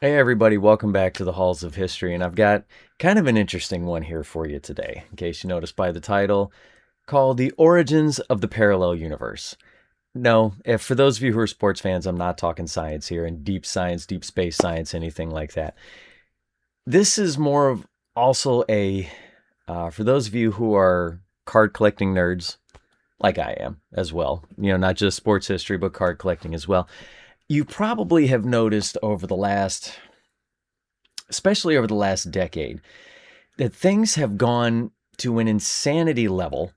Hey everybody, welcome back to the Halls of History, and I've got kind of an interesting one here for you today, in case you noticed by the title, called The Origins of the Parallel Universe. No, if for those of you who are sports fans, I'm not talking science here, and deep science, deep space science, anything like that. This is more of also for those of you who are card collecting nerds, like I am as well, not just sports history, but card collecting as well. You probably have noticed especially over the last decade, that things have gone to an insanity level,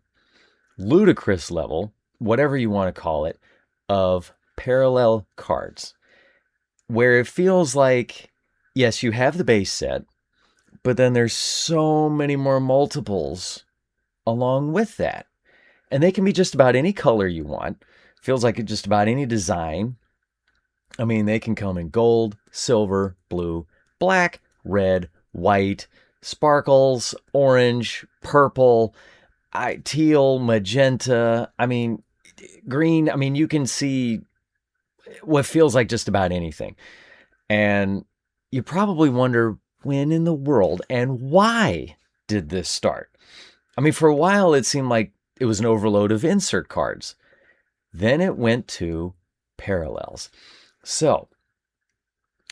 ludicrous level, whatever you want to call it, of parallel cards, where it feels like, yes, you have the base set, but then there's so many more multiples along with that. And they can be just about any color you want. Feels like just about any design. I mean, they can come in gold, silver, blue, black, red, white, sparkles, orange, purple, teal, magenta. I mean, green. I mean, you can see what feels like just about anything. And you probably wonder when in the world and why did this start? I mean, for a while, it seemed like it was an overload of insert cards. Then it went to parallels. So,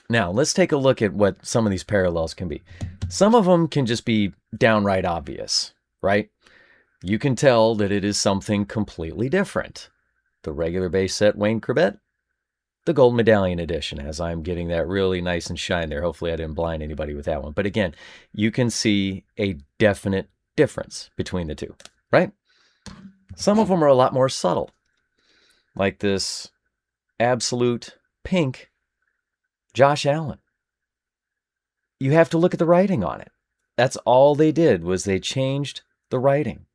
now, let's take a look at what some of these parallels can be. Some of them can just be downright obvious, right? You can tell that it is something completely different. The regular base set Wayne Corbett, the Gold Medallion edition, as I'm getting that really nice and shine there. Hopefully I didn't blind anybody with that one. But again, you can see a definite difference between the two, right? Some of them are a lot more subtle, like this absolute pink Josh Allen. You have to look at the writing on it. That's all they did was they changed the writing.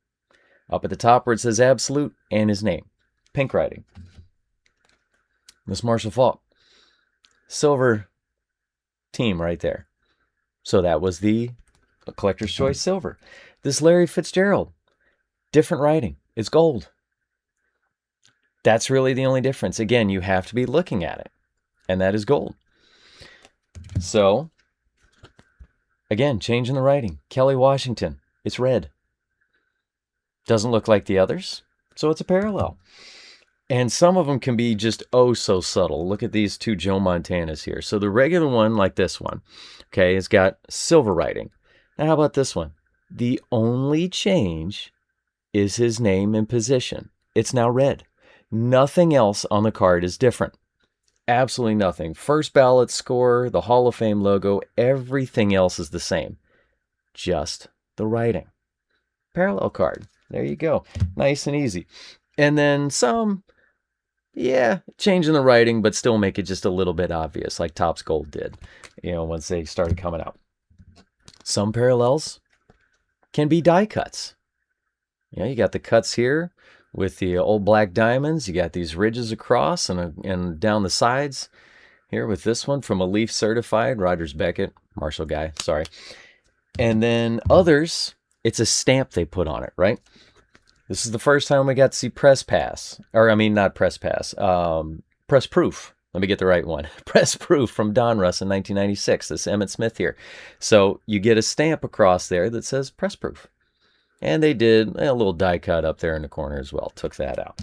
Up at the top where it says absolute and his name. Pink writing. Miss Marshall Falk. Silver team right there. So that was the Collector's Choice Silver. This Larry Fitzgerald. Different writing. It's gold. That's really the only difference. Again, you have to be looking at it. And that is gold. So, again, changing the writing. Kelly Washington. It's red. Doesn't look like the others, so it's a parallel. And some of them can be just oh so subtle. Look at these two Joe Montanas here. So the regular one, like this one, okay, has got silver writing. Now, how about this one? The only change is his name and position. It's now red. Nothing else on the card is different. Absolutely nothing. First ballot score, the Hall of Fame logo, everything else is the same. Just the writing. Parallel card. There you go. Nice and easy. And then some, changing the writing, but still make it just a little bit obvious, like Topps Gold did, once they started coming out. Some parallels can be die cuts. You got the cuts here with the old black diamonds. You got these ridges across and down the sides here with this one from a Leaf Certified, Rogers Beckett, Marshall guy, sorry. And then others, it's a stamp they put on it, right? This is the first time we got to see press pass, or I mean, not press pass, press proof. Let me get the right one. Press proof from Donruss in 1996. This Emmett Smith here. So you get a stamp across there that says press proof. And they did a little die cut up there in the corner as well. Took that out.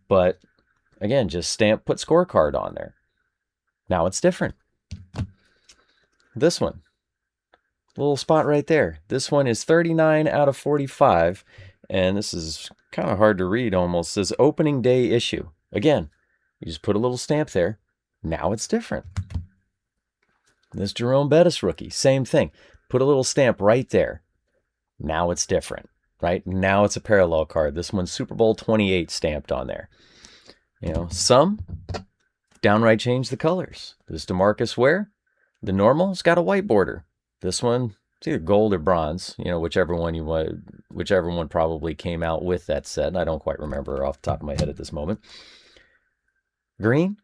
But again, just stamp, put scorecard on there. Now it's different. This one, little spot right there. This one is 39 out of 45. And this is kind of hard to read almost. It says opening day issue. Again, you just put a little stamp there. Now it's different. This Jerome Bettis rookie, same thing. Put a little stamp right there. Now it's different, right? Now it's a parallel card. This one's Super Bowl 28 stamped on there. Some downright change the colors. This DeMarcus Ware, the normal's got a white border. This one, it's either gold or bronze, whichever one probably came out with that set. I don't quite remember off the top of my head at this moment. Green.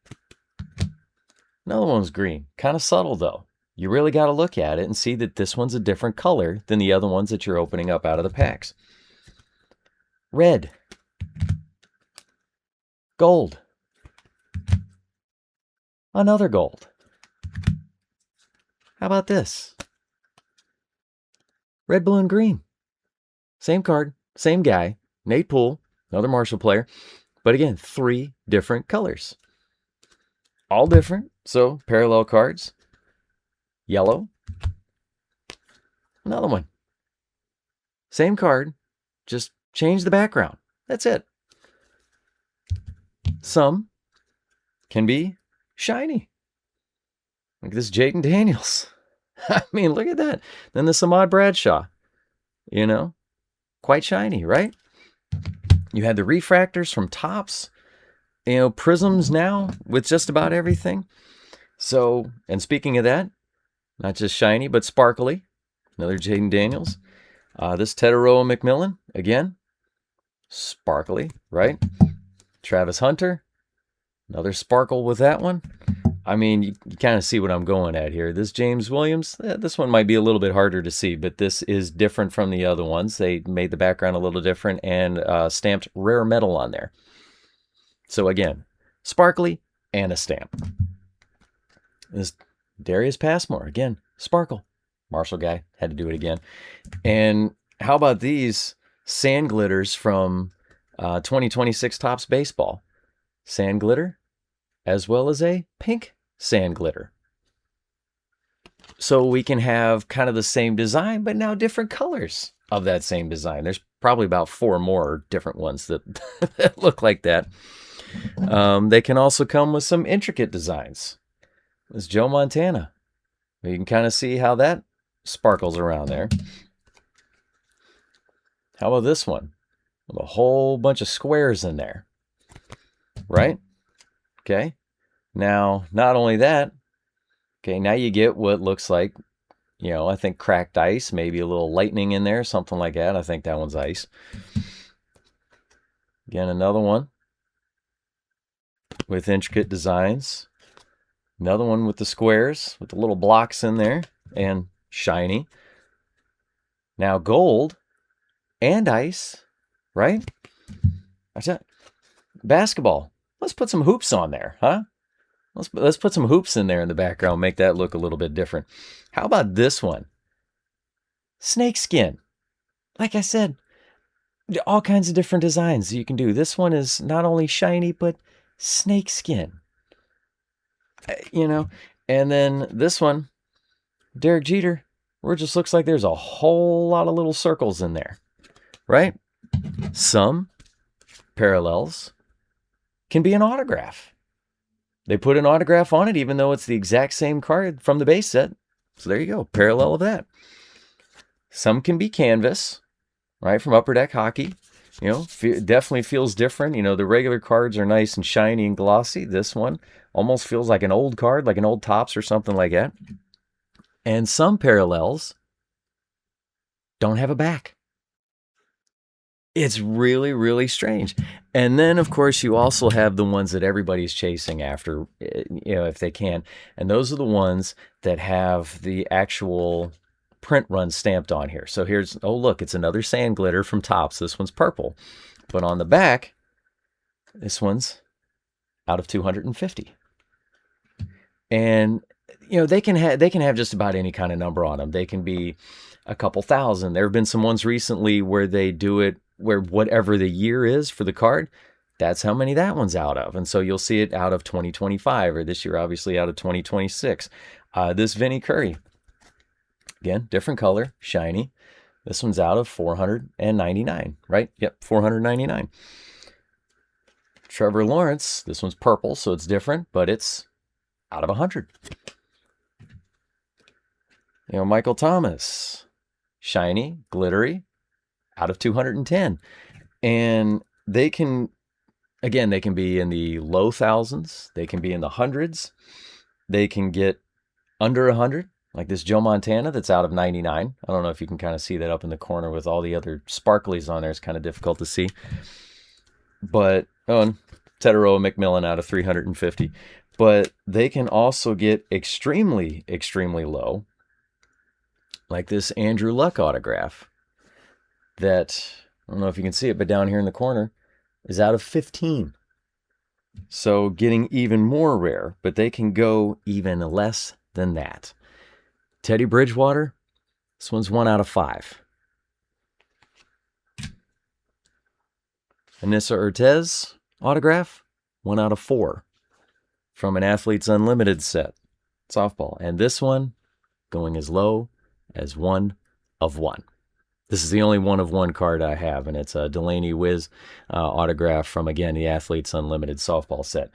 Another one's green. Kind of subtle, though. You really got to look at it and see that this one's a different color than the other ones that you're opening up out of the packs. Red. Gold. Another gold. How about this? Red, blue, and green. Same card, same guy, Nate Poole, another Marshall player. But again, 3 different colors. All different, so parallel cards. Yellow. Another one. Same card, just change the background. That's it. Some can be shiny. Like this Jaden Daniels. I mean, look at that. Then the Samad Bradshaw. Quite shiny, right? You had the refractors from Topps. Prisms now with just about everything. So, and speaking of that, not just shiny, but sparkly. Another Jaden Daniels. This Tedero McMillan, again, sparkly, right? Travis Hunter, another sparkle with that one. I mean, you kind of see what I'm going at here. This James Williams, this one might be a little bit harder to see, but this is different from the other ones. They made the background a little different and stamped rare metal on there. So again, sparkly and a stamp. This Darius Passmore, again, sparkle. Marshall guy, had to do it again. And how about these sand glitters from 2026 Topps Baseball? Sand glitter, as well as a pink sand glitter. So we can have kind of the same design, but now different colors of that same design. There's probably about 4 more different ones that, that look like that. They can also come with some intricate designs. This Joe Montana. You can kind of see how that sparkles around there. How about this one? With a whole bunch of squares in there. Right? Okay. Now, not only that, okay, now you get what looks like, I think cracked ice, maybe a little lightning in there, something like that. I think that one's ice. Again, another one with intricate designs. Another one with the squares, with the little blocks in there, and shiny. Now gold and ice, right? Basketball. Let's put some hoops on there, huh? Let's put some hoops in there in the background, make that look a little bit different. How about this one? Snake skin. Like I said, all kinds of different designs you can do. This one is not only shiny, but snake skin. And then this one, Derek Jeter, where it just looks like there's a whole lot of little circles in there, right? Some parallels can be an autograph. They put an autograph on it, even though it's the exact same card from the base set. So there you go, parallel of that. Some can be canvas, right, from Upper Deck Hockey. Definitely feels different. The regular cards are nice and shiny and glossy. This one almost feels like an old card, like an old Topps or something like that. And some parallels don't have a back. It's really, really strange. And then, of course, you also have the ones that everybody's chasing after, if they can. And those are the ones that have the actual print run stamped on here. So here's, oh, look, it's another sand glitter from Topps. This one's purple. But on the back, this one's out of 250. And, they can have just about any kind of number on them. They can be a couple thousand. There have been some ones recently where they do it where whatever the year is for the card, that's how many that one's out of. And so you'll see it out of 2025, or this year obviously out of 2026. This Vinny Curry, again, different color, shiny. This one's out of 499, right? Yep, 499. Trevor Lawrence, this one's purple, so it's different, but it's out of 100. Michael Thomas, shiny, glittery, out of 210. And they can be in the low thousands. They can be in the hundreds. They can get under 100, like this Joe Montana that's out of 99. I don't know if you can kind of see that up in the corner with all the other sparklies on there. It's kind of difficult to see. But, Tedero McMillan out of 350. But they can also get extremely, extremely low, like this Andrew Luck autograph that, I don't know if you can see it, but down here in the corner is out of 15. So getting even more rare, but they can go even less than that. Teddy Bridgewater, this one's 1 out of 5. Anissa Ortez autograph, 1 out of 4. From an Athletes Unlimited set, softball. And this one going as low as 1 of 1. This is the only 1 of 1 card I have, and it's a Delaney Wiz autograph from, again, the Athletes Unlimited softball set.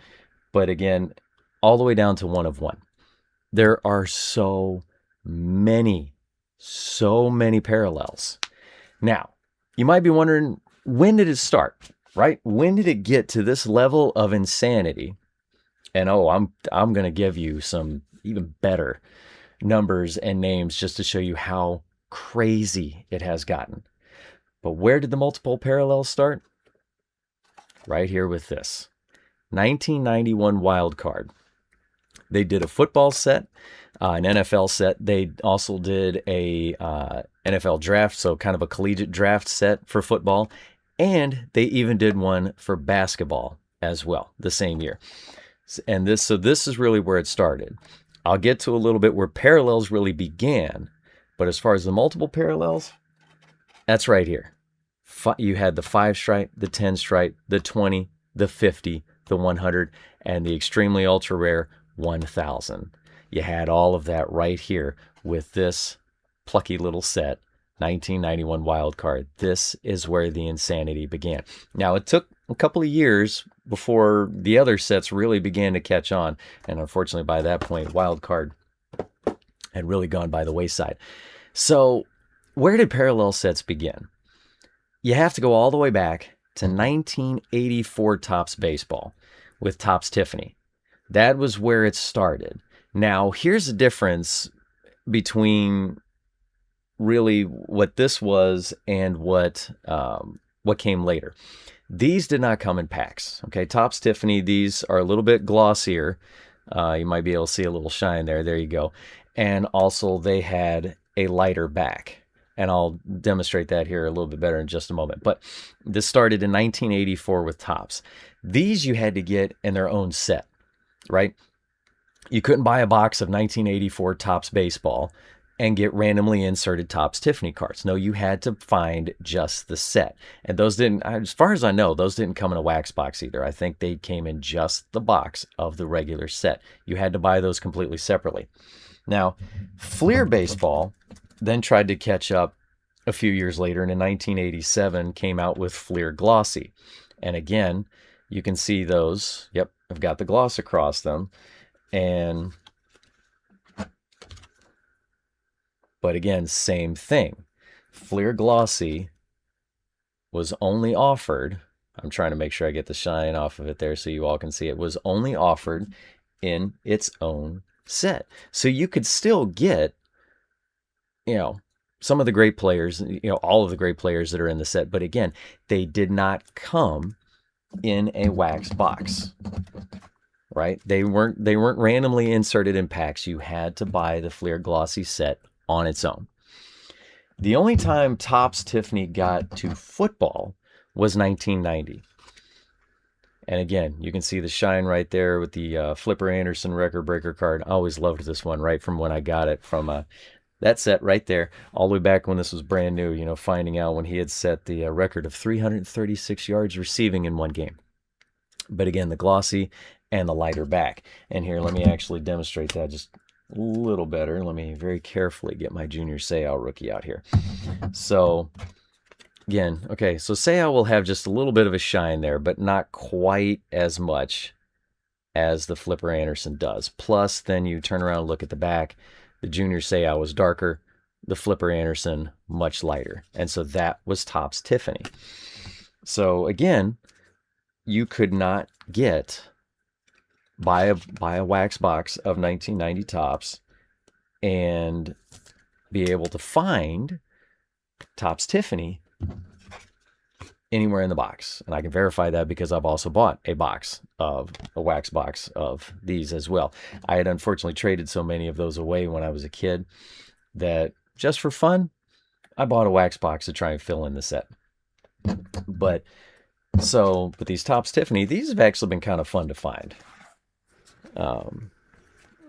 But again, all the way down to 1 of 1. There are so many parallels. Now, you might be wondering, when did it start, right? When did it get to this level of insanity? And I'm going to give you some even better numbers and names just to show you how crazy it has gotten. But where did the multiple parallels start? Right here with this 1991 wild card. They did a football set, an NFL set. They also did a NFL draft, so kind of a collegiate draft set for football. And they even did one for basketball as well the same year. And this is really where it started. I'll get to a little bit where parallels really began, but as far as the multiple parallels, that's right here. You had the 5 stripe, the 10 stripe, the 20, the 50, the 100, and the extremely ultra rare 1000. You had all of that right here with this plucky little set, 1991 wild card. This is where the insanity began. Now, it took a couple of years before the other sets really began to catch on, and unfortunately by that point wild card had really gone by the wayside. So where did parallel sets begin? You have to go all the way back to 1984 Topps Baseball with Topps Tiffany. That was where it started. Now, here's the difference between really what this was and what came later. These did not come in packs. Okay, Topps Tiffany, these are a little bit glossier. You might be able to see a little shine there. There you go. And also they had a lighter back. And I'll demonstrate that here a little bit better in just a moment. But this started in 1984 with Topps. These you had to get in their own set, right? You couldn't buy a box of 1984 Topps Baseball and get randomly inserted Topps Tiffany cards. No, you had to find just the set. And those didn't, as far as I know, those didn't come in a wax box either. I think they came in just the box of the regular set. You had to buy those completely separately. Now, Fleer Baseball then tried to catch up a few years later, and in 1987 came out with Fleer Glossy. And again, you can see those. Yep, I've got the gloss across them. But again, same thing. Fleer Glossy was only offered, I'm trying to make sure I get the shine off of it there so you all can see it, was only offered in its own set. So you could still get, some of the great players, all of the great players that are in the set. But again, they did not come in a wax box, right? They weren't randomly inserted in packs. You had to buy the Fleer Glossy set on its own. The only time Topps Tiffany got to football was 1990. And again, you can see the shine right there with the Flipper Anderson record breaker card. I always loved this one right from when I got it from that set right there, all the way back when this was brand new, finding out when he had set the record of 336 yards receiving in one game. But again, the glossy and the lighter back. And here, let me actually demonstrate that just a little better. Let me very carefully get my Junior Seau rookie out here. So again, okay, so Seau will have just a little bit of a shine there, but not quite as much as the Flipper Anderson does. Plus, then you turn around and look at the back. The Junior Seau was darker, the Flipper Anderson much lighter. And so that was Topps Tiffany. So again, you could not buy a wax box of 1990 Topps and be able to find Topps Tiffany anywhere in the box. And I can verify that because I've also bought a wax box of these as well. I had unfortunately traded so many of those away when I was a kid that just for fun, I bought a wax box to try and fill in the set. But these Topps Tiffany, these have actually been kind of fun to find.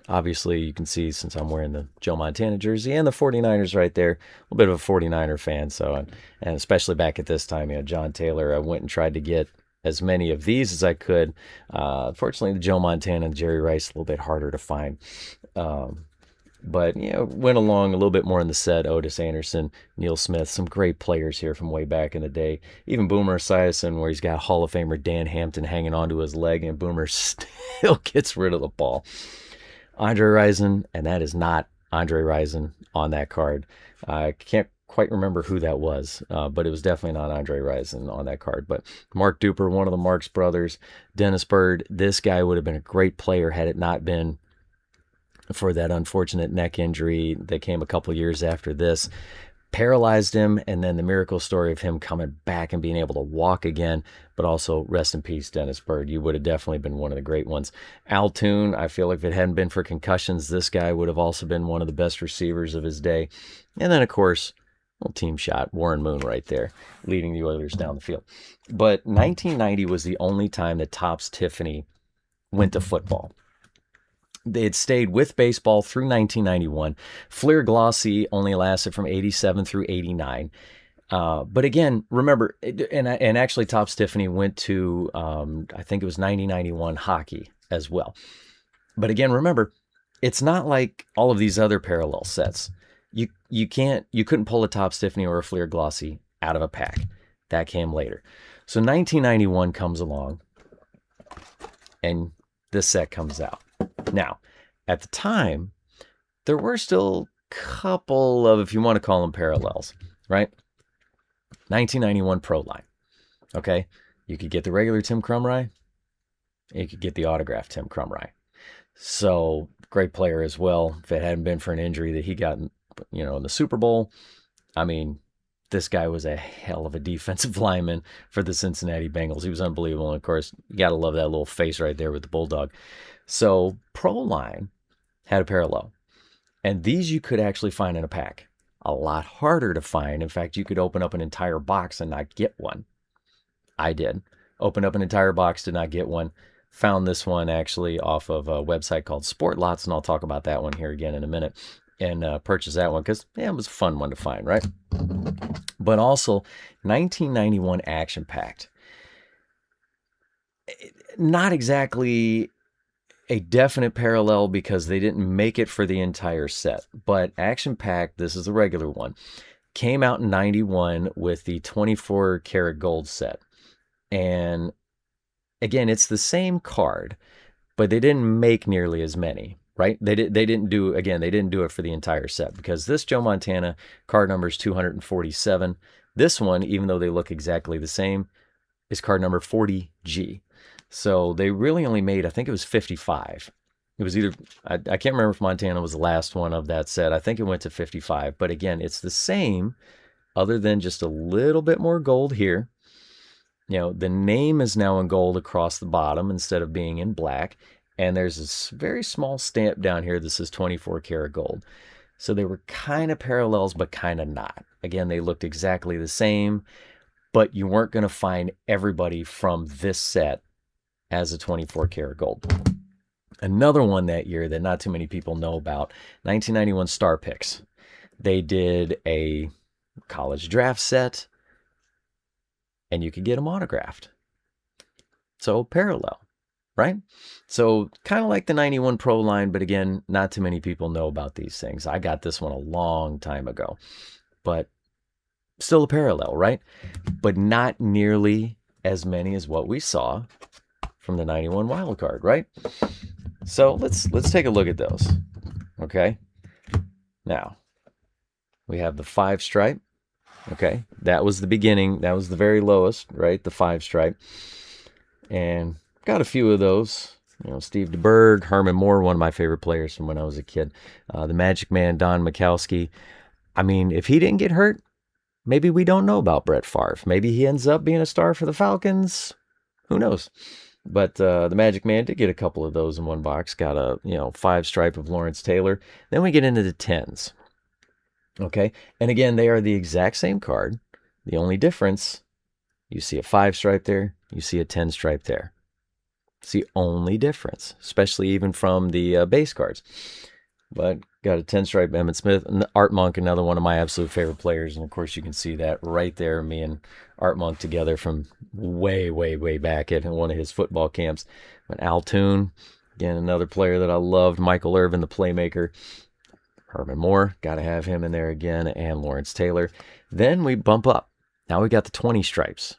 Obviously, you can see since I'm wearing the Joe Montana jersey and the 49ers right there, a little bit of a 49er fan. So, and especially back at this time, John Taylor, I went and tried to get as many of these as I could. Fortunately, the Joe Montana and Jerry Rice, a little bit harder to find. But, went along a little bit more in the set. Otis Anderson, Neil Smith, some great players here from way back in the day. Even Boomer Esiason, where he's got Hall of Famer Dan Hampton hanging onto his leg, and Boomer still gets rid of the ball. Andre Rison, and that is not Andre Rison on that card. I can't quite remember who that was, but it was definitely not Andre Rison on that card. But Mark Duper, one of the Marx brothers, Dennis Byrd, this guy would have been a great player had it not been for that unfortunate neck injury that came a couple years after this. Paralyzed him, and then the miracle story of him coming back and being able to walk again. But also, rest in peace, Dennis Byrd. You would have definitely been one of the great ones. Al Toon, I feel like if it hadn't been for concussions, this guy would have also been one of the best receivers of his day. And then, of course, little team shot, Warren Moon right there, leading the Oilers down the field. But 1990 was the only time that Topps Tiffany went to football. They had stayed with baseball through 1991. Fleer Glossy only lasted from 87 through 89. But again, remember, and actually Topps Tiffany went to, I think it was 90-91 hockey as well. But again, remember, it's not like all of these other parallel sets. You couldn't pull a Topps Tiffany or a Fleer Glossy out of a pack. That came later. So 1991 comes along, and this set comes out. Now, at the time, there were still a couple of, if you want to call them parallels, right? 1991 Pro Line. Okay, you could get the regular Tim Krumrie, and you could get the autographed Tim Krumrie. So, great player as well. If it hadn't been for an injury that he got, in the Super Bowl, I mean, this guy was a hell of a defensive lineman for the Cincinnati Bengals. He was unbelievable. And of course, you got to love that little face right there with the bulldog. So Pro Line had a parallel. And these you could actually find in a pack. A lot harder to find. In fact, you could open up an entire box and not get one. I did. Opened up an entire box, did not get one. Found this one actually off of a website called Sport Lots, and I'll talk about that one here again in a minute. And purchase that one because, it was a fun one to find, right? But also, 1991 Action Packed. Not exactly a definite parallel because they didn't make it for the entire set. But Action Packed, this is the regular one, came out in 91 with the 24 karat gold set. And again, it's the same card, but they didn't make nearly as many. Right? They didn't do it for the entire set because this Joe Montana card number is 247. This one, even though they look exactly the same, is card number 40G. So they really only made, I think it was 55. It was either, I can't remember if Montana was the last one of that set. I think it went to 55. But again, it's the same, other than just a little bit more gold here. The name is now in gold across the bottom instead of being in black. And there's this very small stamp down here that says 24 karat gold. So they were kind of parallels, but kind of not. Again, they looked exactly the same, but you weren't going to find everybody from this set as a 24 karat gold. Another one that year that not too many people know about, 1991 Star Picks. They did a college draft set, and you could get them autographed. So parallel. Right? So kind of like the 91 Pro Line, but again, not too many people know about these things. I got this one a long time ago, but still a parallel, right? But not nearly as many as what we saw from the 91 Wild Card, right? So let's take a look at those. Okay. Now, we have the 5 stripe. Okay. That was the beginning. That was the very lowest, right? The 5 stripe. And got a few of those. Steve DeBerg, Herman Moore, one of my favorite players from when I was a kid. The Magic Man, Don Mikowski. I mean, if he didn't get hurt, maybe we don't know about Brett Favre. Maybe he ends up being a star for the Falcons. Who knows? But the Magic Man did get a couple of those in one box. Got a 5 stripe of Lawrence Taylor. Then we get into the 10s. Okay, and again, they are the exact same card. The only difference, you see a 5 stripe there, you see a 10 stripe there. It's the only difference, especially even from the base cards. But got a 10 stripe Emmitt Smith, and Art Monk, another one of my absolute favorite players. And of course, you can see that right there, me and Art Monk together from way, way, way back at one of his football camps. But Al Toon, again, another player that I loved. Michael Irvin, the playmaker. Herman Moore, got to have him in there again, and Lawrence Taylor. Then we bump up. Now we got the 20 stripes.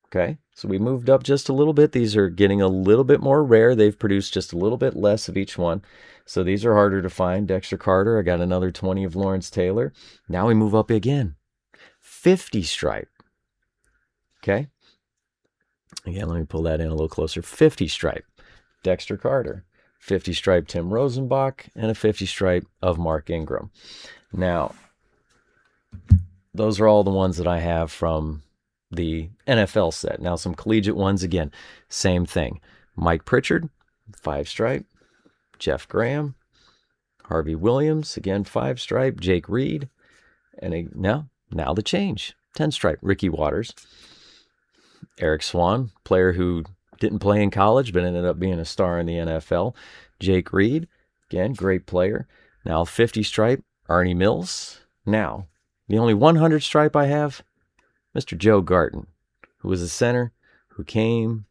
Okay, so we moved up just a little bit. These are getting a little bit more rare. They've produced just a little bit less of each one. So these are harder to find. Dexter Carter, I got another 20 of Lawrence Taylor. Now we move up again. 50 stripe. Okay. Again, let me pull that in a little closer. 50 stripe, Dexter Carter. 50 stripe Tim Rosenbach, and a 50 stripe of Mark Ingram. Now, those are all the ones that I have from the NFL set. Now, some collegiate ones, again, same thing. Mike Pritchard, 5 stripe. Jeff Graham. Harvey Williams, again, 5 stripe. Jake Reed. And now the change. 10 stripe. Ricky Waters. Eric Swan, player who didn't play in college, but ended up being a star in the NFL. Jake Reed, again, great player. Now 50 stripe, Arnie Mills. Now, the only 100 stripe I have, Mr. Joe Garton, who was a center who came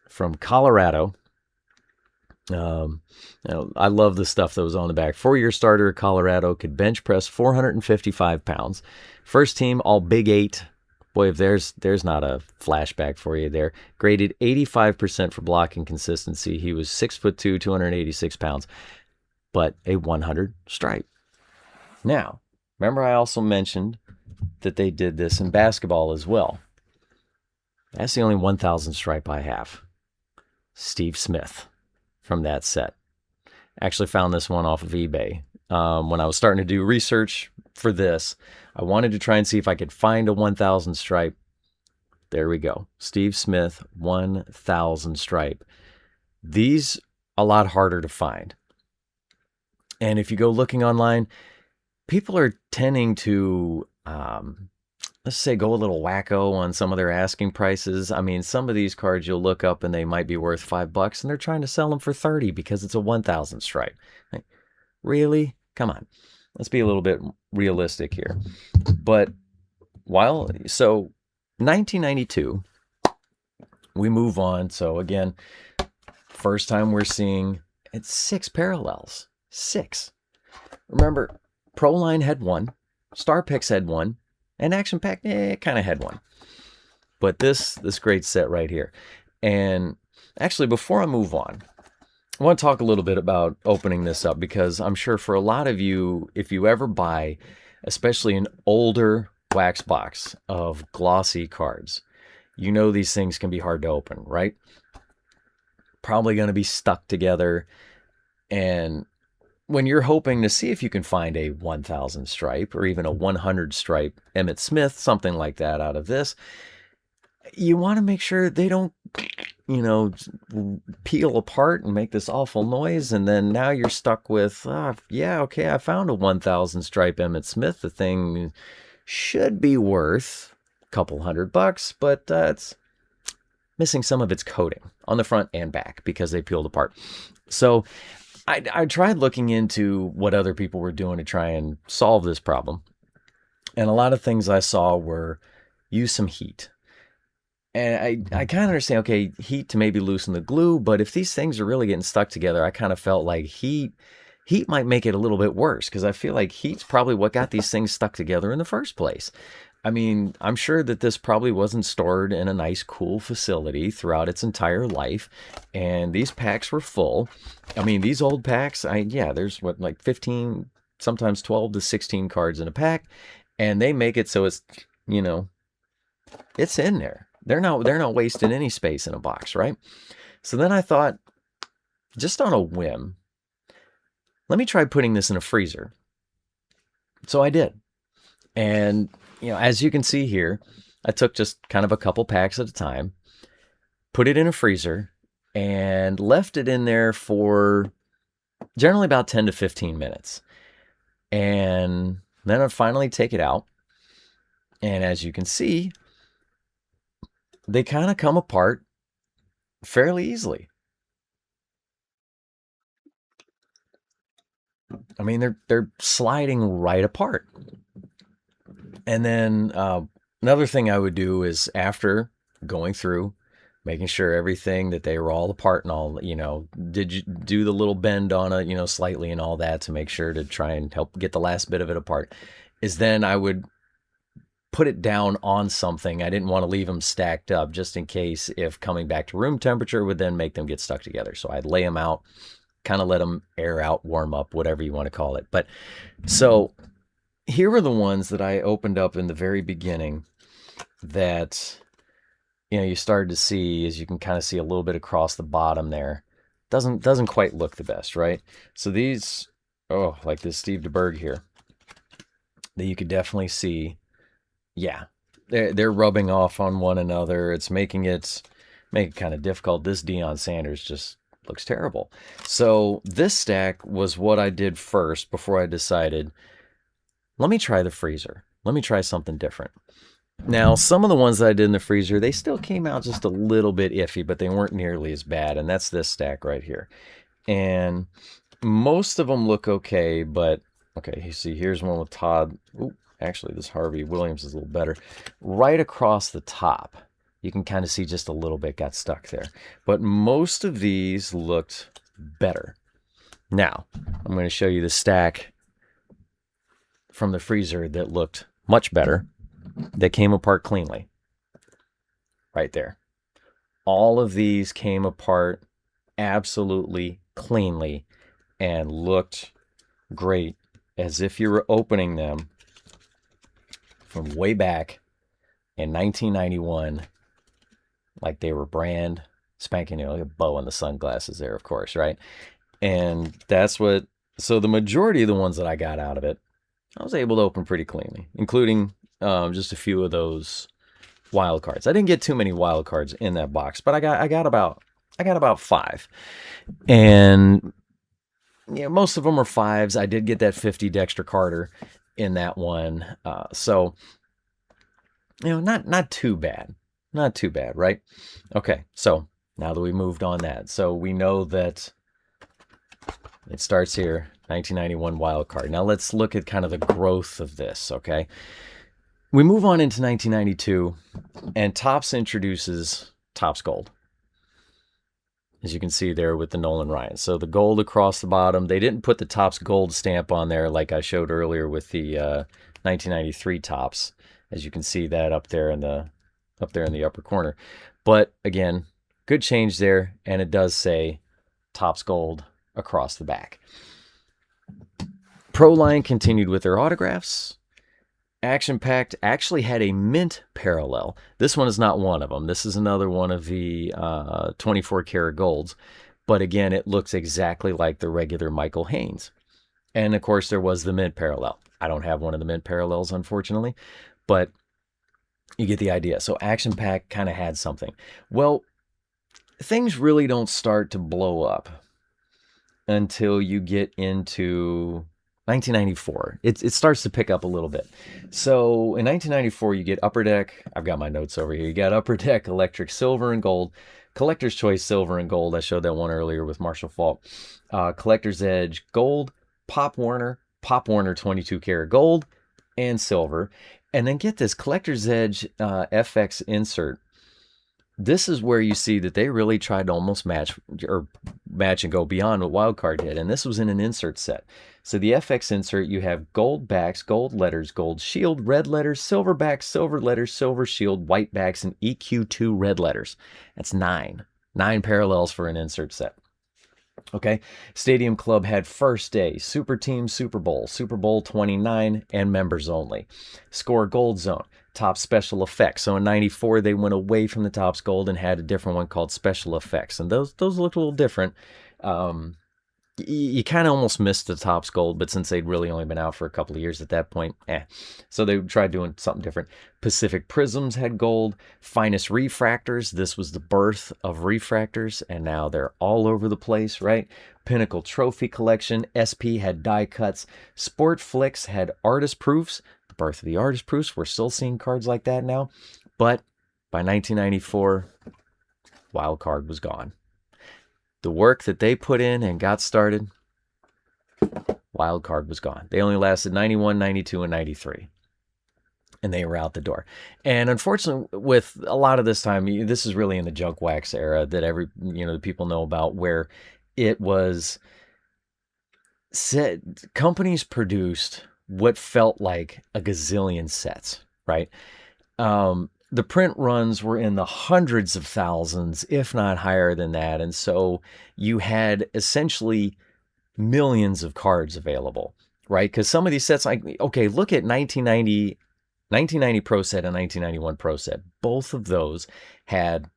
from Colorado. I love the stuff that was on the back. 4-year starter at Colorado, could bench press 455 pounds. First team, all Big 8. Boy, if there's not a flashback for you there. Graded 85% for blocking consistency. He was 6'2", 286 pounds, but a 100 stripe. Now, remember I also mentioned that they did this in basketball as well. That's the only 1,000 stripe I have. Steve Smith from that set. Actually found this one off of eBay. When I was starting to do research for this, I wanted to try and see if I could find a 1,000 stripe. There we go. Steve Smith, 1,000 stripe. These a lot harder to find. And if you go looking online, people are tending to, let's say, go a little wacko on some of their asking prices. I mean, some of these cards you'll look up and they might be worth $5, and they're trying to sell them for 30 because it's a 1,000 stripe. Like, really? Come on. Let's be a little bit realistic here. But 1992, we move on. So again, first time we're seeing it's 6 parallels. 6. Remember, Proline had 1, Star Picks had 1, and Action Pack kind of had 1. But this great set right here. And actually, before I move on, I want to talk a little bit about opening this up, because I'm sure for a lot of you, if you ever buy, especially an older wax box of glossy cards, you know these things can be hard to open, right? Probably going to be stuck together. And when you're hoping to see if you can find a 1,000 stripe or even a 100 stripe Emmitt Smith, something like that out of this, you want to make sure they don't, peel apart and make this awful noise. And then now you're stuck with, I found a 1,000 stripe Emmitt Smith. The thing should be worth a couple $100, but it's missing some of its coating on the front and back because they peeled apart. So I tried looking into what other people were doing to try and solve this problem. And a lot of things I saw were use some heat. And I kind of understand, okay, heat to maybe loosen the glue, but if these things are really getting stuck together, I kind of felt like heat might make it a little bit worse, because I feel like heat's probably what got these things stuck together in the first place. I mean, I'm sure that this probably wasn't stored in a nice, cool facility throughout its entire life, and these packs were full. I mean, these old packs, there's 15, sometimes 12 to 16 cards in a pack, and they make it so it's, it's in there. They're not wasting any space in a box, right? So then I thought, just on a whim, let me try putting this in a freezer. So I did. And, as you can see here, I took just kind of a couple packs at a time, put it in a freezer, and left it in there for generally about 10 to 15 minutes. And then I'd finally take it out. And as you can see, they kind of come apart fairly easily. I mean, they're sliding right apart. And then another thing I would do is after going through, making sure everything that they were all apart and all, did you do the little bend on it, slightly and all that to make sure to try and help get the last bit of it apart, is then I would put it down on something. I didn't want to leave them stacked up just in case if coming back to room temperature would then make them get stuck together. So I'd lay them out, kind of let them air out, warm up, whatever you want to call it. But so here are the ones that I opened up in the very beginning that, you started to see, as you can kind of see a little bit across the bottom there. Doesn't quite look the best, right? So these, like this Steve DeBerg here, that you could definitely see, yeah, they're rubbing off on one another. It's making it kind of difficult. This Deion Sanders just looks terrible. So this stack was what I did first before I decided, let me try the freezer. Let me try something different. Now, some of the ones that I did in the freezer, they still came out just a little bit iffy, but they weren't nearly as bad. And that's this stack right here. And most of them look okay, but okay, you see, here's one with Todd. Ooh, actually, this Harvey Williams is a little better. Right across the top, you can kind of see just a little bit got stuck there. But most of these looked better. Now, I'm going to show you the stack from the freezer that looked much better, that came apart cleanly. Right there. All of these came apart absolutely cleanly and looked great, as if you were opening them from way back in 1991, like they were brand spanking new. Like a bow on the sunglasses there, of course, right? And that's what, so the majority of the ones that I got out of it, I was able to open pretty cleanly, including just a few of those wild cards. I didn't get too many wild cards in that box, but I got about 5. And most of them are 5s. I did get that 50 Dexter Carter in that one. So not too bad. Not too bad, right? Okay, so now that we moved on that, so we know that it starts here, 1991 wild card. Now let's look at kind of the growth of this, okay? We move on into 1992, and Topps introduces Topps Gold, as you can see there with the Nolan Ryan. So the gold across the bottom, they didn't put the Topps Gold stamp on there like I showed earlier with the 1993 Topps, as you can see that up there in the upper corner. But again, good change there, and it does say Topps Gold across the back. Pro Line continued with their autographs. Action Packed actually had a mint parallel. This one is not one of them. This is another one of the 24 karat golds. But again, it looks exactly like the regular Michael Haynes. And of course, there was the mint parallel. I don't have one of the mint parallels, unfortunately, but you get the idea. So Action Pack kind of had something. Well, things really don't start to blow up until you get into 1994. It starts to pick up a little bit. So in 1994, you get Upper Deck. I've got my notes over here. You got Upper Deck Electric Silver and Gold, Collector's Choice Silver and Gold. I showed that one earlier with Marshall Falk. Collector's Edge Gold, Pop Warner 22 karat Gold and Silver. And then get this Collector's Edge FX insert. This is where you see that they really tried to almost match and go beyond what Wildcard did. And this was in an insert set. So the FX insert, you have gold backs, gold letters, gold shield, red letters, silver backs, silver letters, silver shield, white backs, and EQ2 red letters. That's 9. 9 parallels for an insert set. Okay, Stadium Club had First Day, Super Team Super Bowl 29, and members only. Score Gold Zone, Top Special Effects. So in 94, they went away from the Topps Gold and had a different one called Special Effects. And those looked a little different. You kind of almost missed the Topps Gold, but since they'd really only been out for a couple of years at that point, So they tried doing something different. Pacific Prisms had gold. Finest Refractors. This was the birth of refractors, and now they're all over the place, right? Pinnacle Trophy Collection. SP had die cuts. Sport Flicks had artist proofs. The birth of the artist proofs. We're still seeing cards like that now. But by 1994, wild card was gone. The work that they put in and got started, wild card was gone. They only lasted 91, 92, and 93. And they were out the door. And unfortunately, with a lot of this time, this is really in the junk wax era that the people know about, where it was said companies produced what felt like a gazillion sets, right? The print runs were in the hundreds of thousands, if not higher than that. And so you had essentially millions of cards available, right? Because some of these sets, like, okay, look at 1990 Pro Set and 1991 Pro Set. Both of those had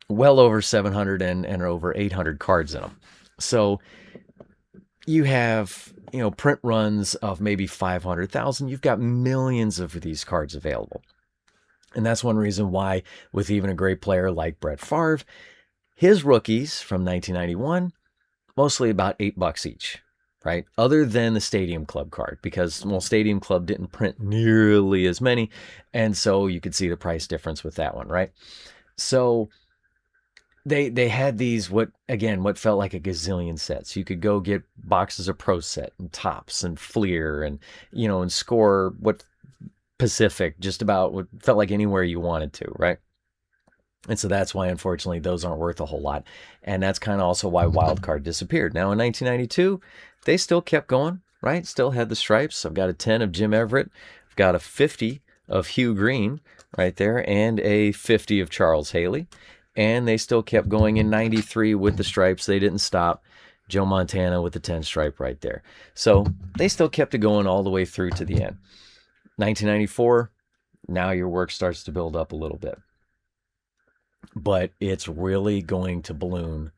well over 700 and over 800 cards in them. So you have, print runs of maybe 500,000. You've got millions of these cards available. And that's one reason why, with even a great player like Brett Favre, his rookies from 1991, mostly about $8 each, right? Other than the Stadium Club card, because, Stadium Club didn't print nearly as many. And so you could see the price difference with that one, right? So they had these, what felt like a gazillion sets. You could go get boxes of Pro Set and Tops and Fleer and, and score what Pacific, just about what felt like anywhere you wanted to, right? And so that's why, unfortunately, those aren't worth a whole lot. And that's kind of also why Wildcard disappeared. Now, in 1992, they still kept going, right? Still had the stripes. I've got a 10 of Jim Everett. I've got a 50 of Hugh Green right there, and a 50 of Charles Haley. And they still kept going in 93 with the stripes. They didn't stop. Joe Montana with the 10 stripe right there. So they still kept it going all the way through to the end. 1994, now your work starts to build up a little bit. But it's really going to balloon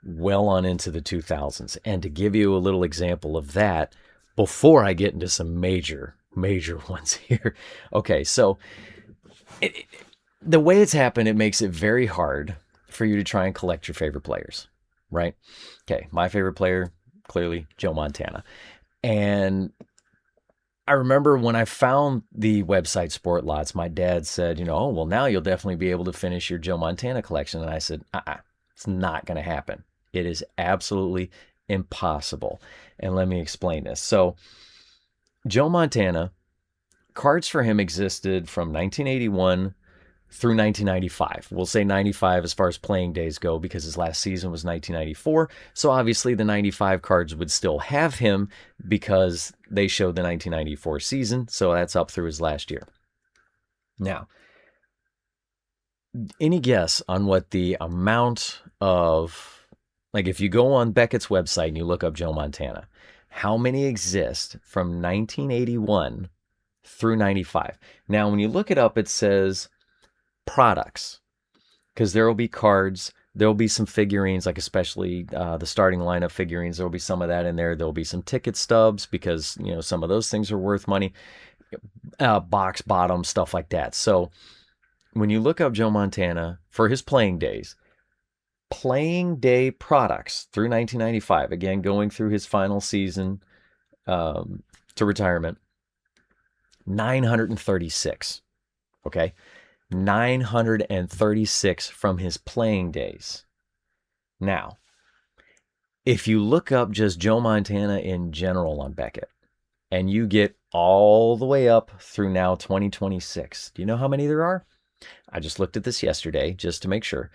well on into the 2000s. And to give you a little example of that, before I get into some major ones here. Okay, so the way it's happened, it makes it very hard for you to try and collect your favorite players, right? Okay, my favorite player, clearly Joe Montana. And I remember when I found the website Sport Lots, my dad said, oh, well, now you'll definitely be able to finish your Joe Montana collection. And I said, it's not going to happen. It is absolutely impossible. And let me explain this. So Joe Montana, cards for him existed from 1981 through 1995. We'll say 95 as far as playing days go, because his last season was 1994. So obviously the 95 cards would still have him because they showed the 1994 season. So that's up through his last year. Now, any guess on what the amount of, like, if you go on Beckett's website and you look up Joe Montana, how many exist from 1981 through 95? Now, when you look it up, it says products, because there will be cards, there will be some figurines, like especially the starting lineup figurines. There will be some of that in there. There will be some ticket stubs, because some of those things are worth money, box bottom, stuff like that. So when you look up Joe Montana for his playing days, playing day products through 1995, again going through his final season to retirement, 936. Okay, 936 from his playing days. Now, if you look up just Joe Montana in general on Beckett, and you get all the way up through now 2026, do you know how many there are? I just looked at this yesterday just to make sure.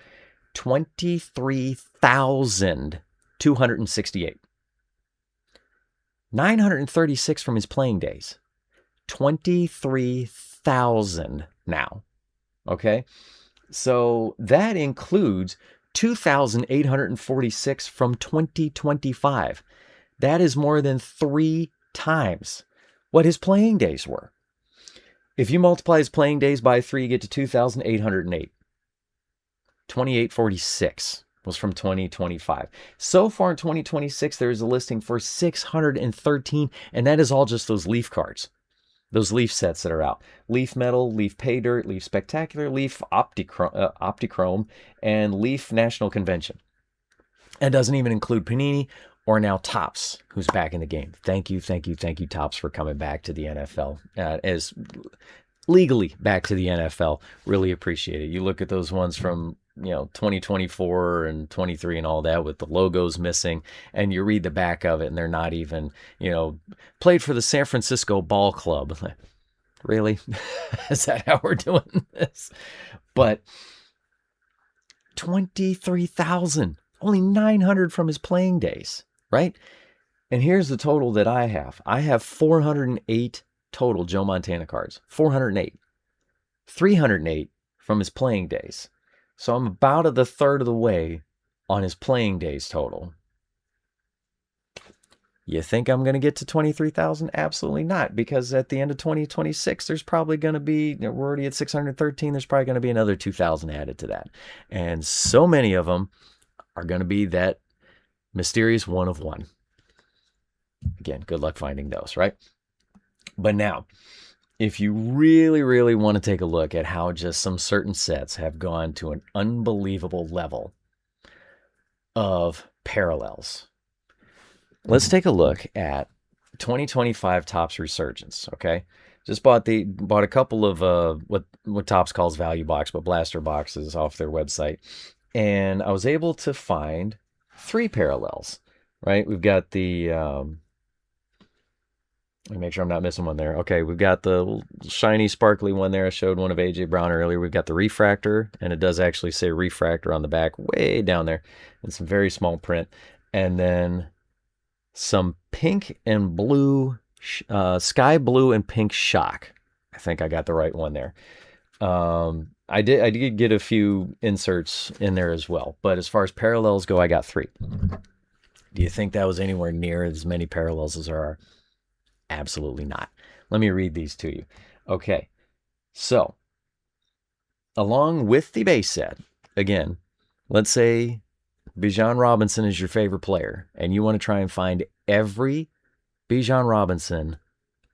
23,268. 936 from his playing days. 23,000 now. Okay, so that includes 2,846 from 2025. That is more than 3 times what his playing days were. If you multiply his playing days by 3, you get to 2,808. 2,846 was from 2025. So far in 2026, there is a listing for 613, and that is all just those Leaf cards. Those Leaf sets that are out. Leaf Metal, Leaf Pay Dirt, Leaf Spectacular, Leaf Optichrome, and Leaf National Convention. And doesn't even include Panini or now Topps, who's back in the game. Thank you, Topps, for coming back to the NFL. As legally back to the NFL. Really appreciate it. You look at those ones from 2024 and 23 and all that with the logos missing, and you read the back of it and they're not even, played for the San Francisco Ball Club. Really? Is that how we're doing this? But 23,000, only 900 from his playing days, right? And here's the total that I have. I have 408 total Joe Montana cards. 408. 308 from his playing days. So I'm about the third of the way on his playing days total. You think I'm going to get to 23,000? Absolutely not, because at the end of 2026, there's probably going to be, we're already at 613, there's probably going to be another 2,000 added to that. And so many of them are going to be that mysterious one of one. Again, good luck finding those, right? But now, if you really, really want to take a look at how just some certain sets have gone to an unbelievable level of parallels, let's take a look at 2025 Topps Resurgence, okay? Just bought a couple of what Topps calls value box, but blaster boxes off their website. And I was able to find 3 parallels, right? We've got the, let me make sure I'm not missing one there. Okay, we've got the shiny, sparkly one there. I showed one of A.J. Brown earlier. We've got the refractor, and it does actually say refractor on the back way down there in some very small print. And then some pink and blue, sky blue and pink shock. I think I got the right one there. I did get a few inserts in there as well, but as far as parallels go, I got 3. Do you think that was anywhere near as many parallels as there are? Absolutely not. Let me read these to you. Okay, so along with the base set, again, let's say Bijan Robinson is your favorite player, and you want to try and find every Bijan Robinson,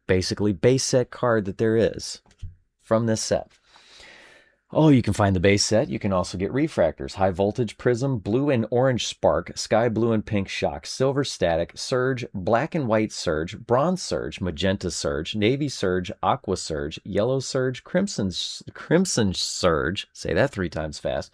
basically base set card that there is from this set. Oh, you can find the base set. You can also get refractors, high voltage prism, blue and orange spark, sky blue and pink shock, silver static, surge, black and white surge, bronze surge, magenta surge, navy surge, aqua surge, yellow surge, crimson surge, say that 3 times fast,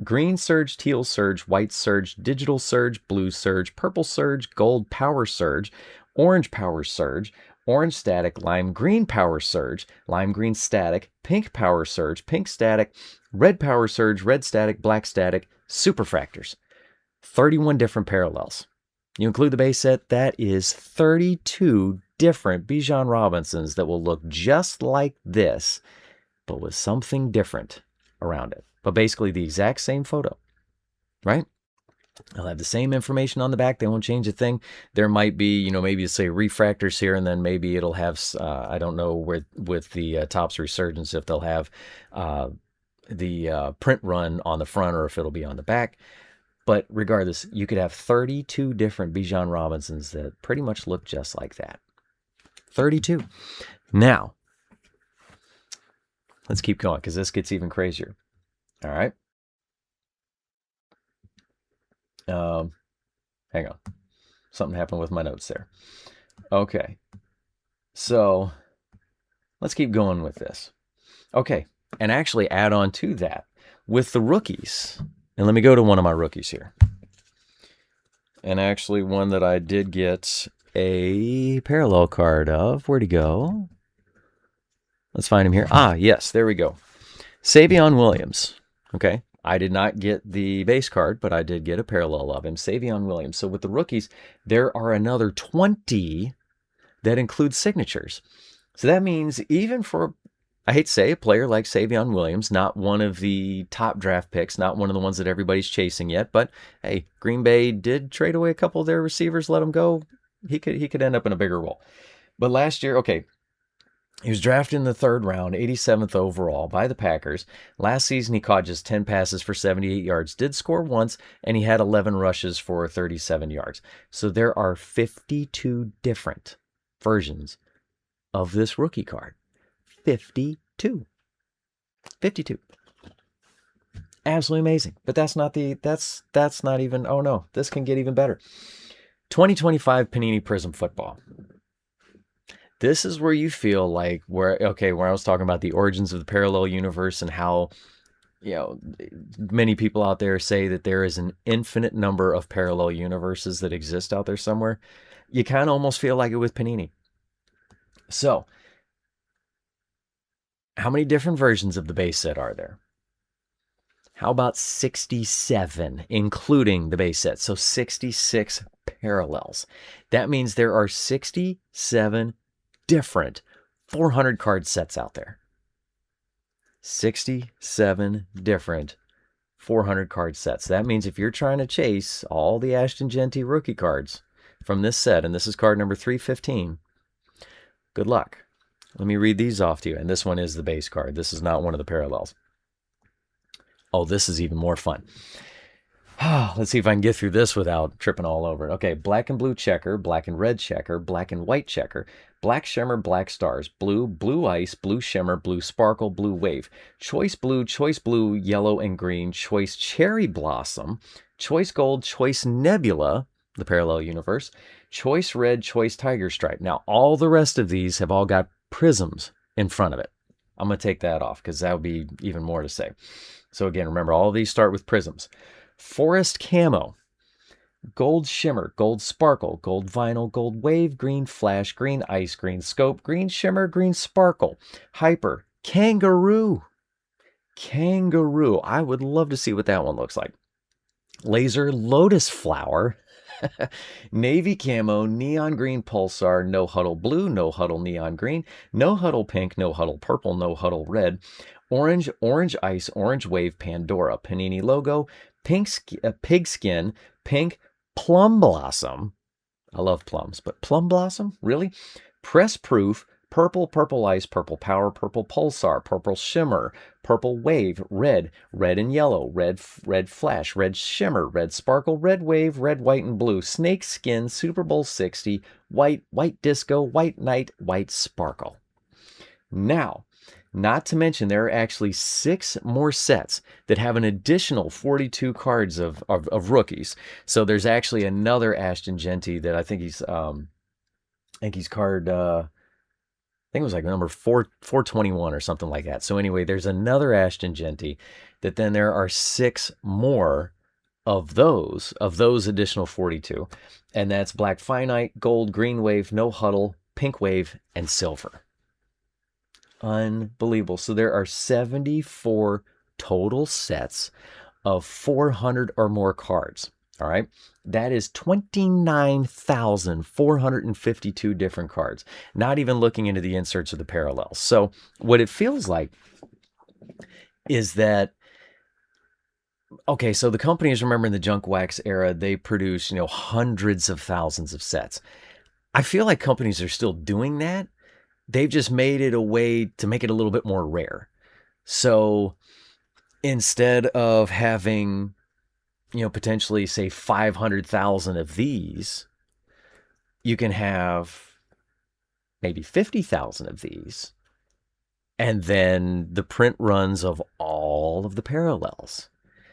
green surge, teal surge, white surge, digital surge, blue surge, purple surge, gold power surge, orange power surge, orange static, lime green power surge, lime green static, pink power surge, pink static, red power surge, red static, black static, superfractors. 31 different parallels. You include the base set, that is 32 different Bijan Robinsons that will look just like this, but with something different around it. But basically the exact same photo, right? They'll have the same information on the back. They won't change a thing. There might be, maybe say refractors here, and then maybe it'll have, I don't know where with the Topps Resurgence, if they'll have the print run on the front or if it'll be on the back. But regardless, you could have 32 different Bijan Robinsons that pretty much look just like that. 32. Now, let's keep going because this gets even crazier. All right. Hang on. Something happened with my notes there. Okay. So let's keep going with this. Okay. And actually add on to that with the rookies. And let me go to one of my rookies here. And actually one that I did get a parallel card of. Where'd he go? Let's find him here. Ah, yes. There we go. Savion Williams. Okay. I did not get the base card, but I did get a parallel of him, Savion Williams. So with the rookies, there are another 20 that include signatures. So that means even for, I hate to say, a player like Savion Williams, not one of the top draft picks, not one of the ones that everybody's chasing yet, but hey, Green Bay did trade away a couple of their receivers, let him go. He could end up in a bigger role. But last year, okay, he was drafted in the 3rd round, 87th overall by the Packers. Last season, he caught just 10 passes for 78 yards, did score once, and he had 11 rushes for 37 yards. So there are 52 different versions of this rookie card. 52. 52. Absolutely amazing. But that's not even, oh no, this can get even better. 2025 Panini Prism Football. This is where you feel like where I was talking about the origins of the parallel universe and how many people out there say that there is an infinite number of parallel universes that exist out there somewhere. You kind of almost feel like it with Panini. So, how many different versions of the base set are there? How about 67, including the base set? So 66 parallels. That means there are 67 different 400 card sets out there. 67 different 400 card sets. That means if you're trying to chase all the Ashton Genty rookie cards from this set, and this is card number 315, good luck. Let me read these off to you. And this one is the base card. This is not one of the parallels. Oh, this is even more fun. Let's see if I can get through this without tripping all over it. Okay, black and blue checker, black and red checker, black and white checker, black shimmer, black stars, blue, blue ice, blue shimmer, blue sparkle, blue wave, choice blue, yellow and green, choice cherry blossom, choice gold, choice nebula, the parallel universe, choice red, choice tiger stripe. Now, all the rest of these have all got prisms in front of it. I'm going to take that off because that would be even more to say. So again, remember, all of these start with prisms. Forest camo, gold shimmer, gold sparkle, gold vinyl, gold wave, green flash, green ice, green scope, green shimmer, green sparkle, hyper, kangaroo. Kangaroo. I would love to see what that one looks like. Laser lotus flower, navy camo, neon green pulsar, no huddle blue, no huddle neon green, no huddle pink, no huddle purple, no huddle red, orange, orange ice, orange wave, Pandora, Panini logo, pink pigskin, pink plum blossom. I love plums, but plum blossom? Really? Press proof, purple, purple ice, purple power, purple pulsar, purple shimmer, purple wave, red, red and yellow, red flash, red shimmer, red sparkle, red wave, red, white and blue, snake skin, Super Bowl 60, white disco, white night, white sparkle. Now, not to mention, there are actually 6 more sets that have an additional 42 cards of rookies. So there's actually another Ashton Genty that I think he's card. I think it was like number 421 or something like that. So anyway, there's another Ashton Genty that then there are 6 more of those additional 42, and that's black finite, gold, green wave, no huddle, pink wave, and silver. Unbelievable. So there are 74 total sets of 400 or more cards. All right. That is 29,452 different cards, not even looking into the inserts of the parallels. So what it feels like is that, okay, so the companies, remember in the junk wax era, they produce, hundreds of thousands of sets. I feel like companies are still doing that. They've just made it a way to make it a little bit more rare. So instead of having, potentially say 500,000 of these, you can have maybe 50,000 of these. And then the print runs of all of the parallels.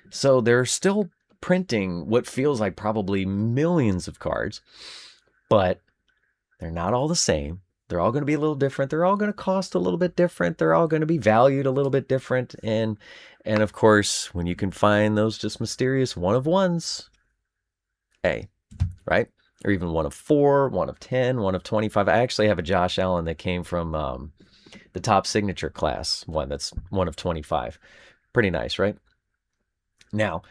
So they're still printing what feels like probably millions of cards, but they're not all the same. They're all going to be a little different. They're all going to cost a little bit different. They're all going to be valued a little bit different. And of course, when you can find those just mysterious one of ones, right? Or even one of 4, one of 10, one of 25. I actually have a Josh Allen that came from the top signature class one. That's one of 25. Pretty nice, right? Now,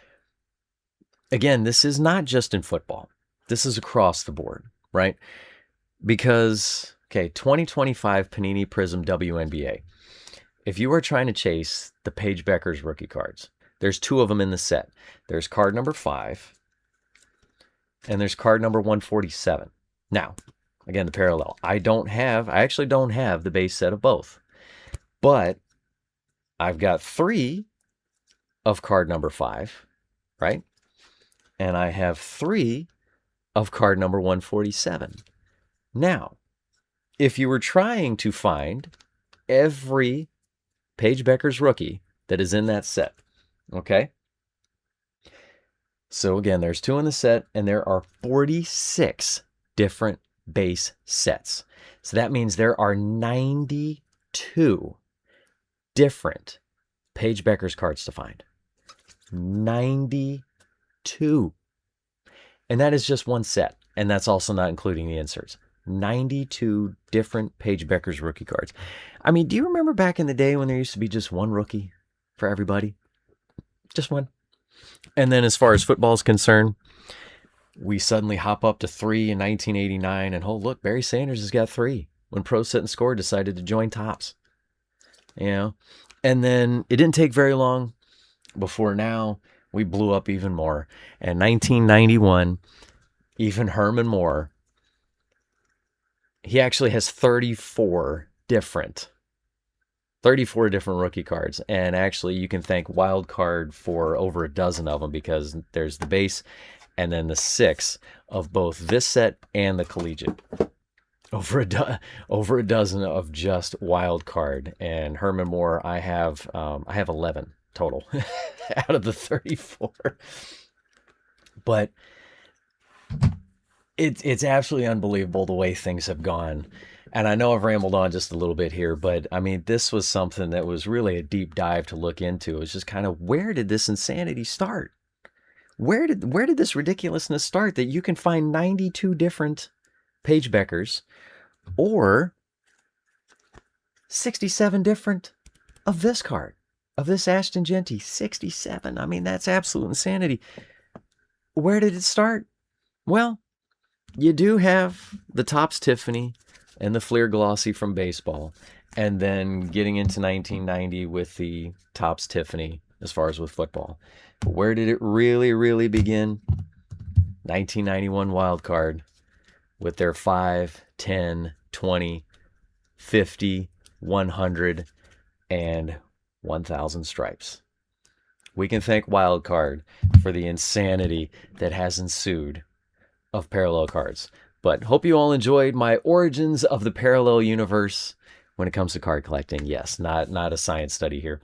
again, this is not just in football. This is across the board, right? Because, 2025 Panini Prism WNBA. If you are trying to chase the Paige Beckers rookie cards, there's 2 of them in the set. There's card number 5, and there's card number 147. Now, again, the parallel. I actually don't have the base set of both, but I've got 3 of card number 5, right? And I have 3 of card number 147. Now, if you were trying to find every Paige Beckers rookie that is in that set, okay? So again, there's 2 in the set, and there are 46 different base sets. So that means there are 92 different Paige Becker's cards to find. 92. And that is just one set. And that's also not including the inserts. 92 different Paige Becker's rookie cards. I mean, do you remember back in the day when there used to be just one rookie for everybody? Just one. And then as far as football is concerned, we suddenly hop up to 3 in 1989. And oh, look, Barry Sanders has got 3 when Pro Set and Score decided to join Topps. You know? And then it didn't take very long before now we blew up even more. And 1991, even Herman Moore, he actually has 34 different rookie cards. And actually, you can thank Wild Card for over a dozen of them, because there's the base and then the 6 of both this set and the collegiate. Over a dozen of just Wild Card. And Herman Moore, I have 11 total out of the 34. But it's absolutely unbelievable the way things have gone. And I know I've rambled on just a little bit here, but I mean, this was something that was really a deep dive to look into. It was just kind of, where did this insanity start? Where did this ridiculousness start that you can find 92 different Paige Beckers or 67 different of this card, of this Ashton Genty? 67. I mean, that's absolute insanity. Where did it start? Well, you do have the Topps Tiffany and the Fleer Glossy from baseball, and then getting into 1990 with the Topps Tiffany as far as with football. But where did it really, really begin? 1991 Wild Card with their 5, 10, 20, 50, 100, and 1,000 stripes. We can thank Wild Card for the insanity that has ensued of parallel cards. But hope you all enjoyed my origins of the parallel universe when it comes to card collecting. Yes, not a science study here.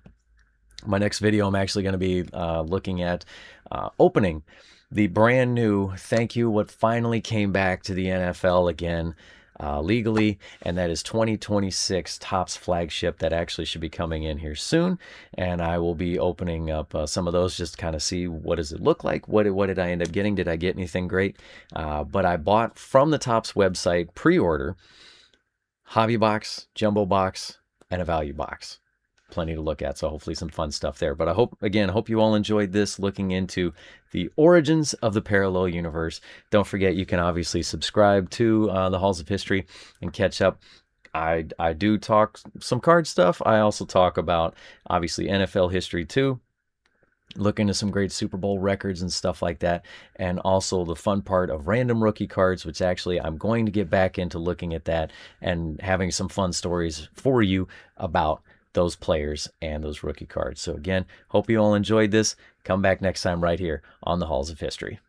My next video, I'm actually going to be looking at opening the brand new thank you, what finally came back to the NFL again legally, and that is 2026 Topps flagship that actually should be coming in here soon. And I will be opening up some of those just to kind of see what does it look like. What did I end up getting? Did I get anything great? But I bought from the Topps website pre-order hobby box, jumbo box, and a value box. Plenty to look at, so hopefully some fun stuff there. But I hope you all enjoyed this, looking into the origins of the parallel universe. Don't forget, you can obviously subscribe to the Halls of History and catch up. I do talk some card stuff. I also talk about, obviously, NFL history too. Look into some great Super Bowl records and stuff like that. And also the fun part of random rookie cards, which actually I'm going to get back into looking at that and having some fun stories for you about those players and those rookie cards. So again, hope you all enjoyed this. Come back next time right here on the Halls of History.